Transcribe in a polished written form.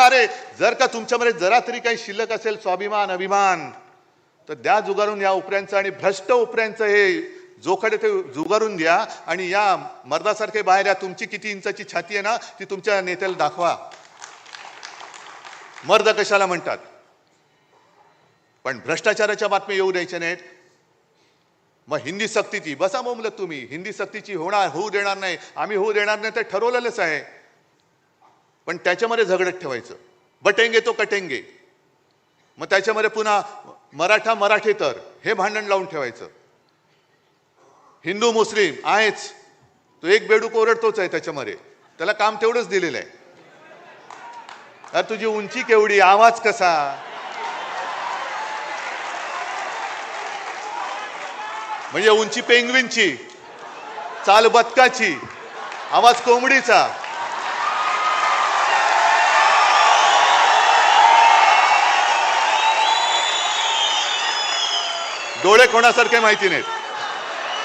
अरे जर का तुमच्यामध्ये जरा तरी काही शिल्लक असेल स्वाभिमान अभिमान तर द्या जुगारून या उपऱ्यांचं आणि भ्रष्ट उपऱ्यांचं हे जोखडे ते जुगारून द्या आणि या मर्दासारखे बाहेर या. तुमची किती इंचाची छाती आहे ना ती तुमच्या नेत्याला दाखवा. मर्द कशाला म्हणतात. पण भ्रष्टाचाराच्या बातम्या येऊ द्यायच्या नाहीत. मग हिंदी सक्तीची बसा बोंबलत तुम्ही. हिंदी सक्तीची होऊ देणार नाही आम्ही, होऊ देणार नाही ते ठरवलेलंच आहे. पण त्याच्यामध्ये झगडत ठेवायचं. बटेंगे तो कटेंगे. मग त्याच्यामध्ये पुन्हा मराठा मराठेतर हे भांडण लावून ठेवायचं. हिंदू मुस्लिम आहेच. तो एक बेडूक ओरडतोच आहे त्याच्यामध्ये. त्याला काम तेवढंच दिलेलं आहे. अरे तुझी उंची केवढी, आवाज कसा, म्हणजे उंची पेंग्विनची, चाल बदकाची, आवाज कोंबडीचा. डोळे कोणासारखे माहिती नाहीत.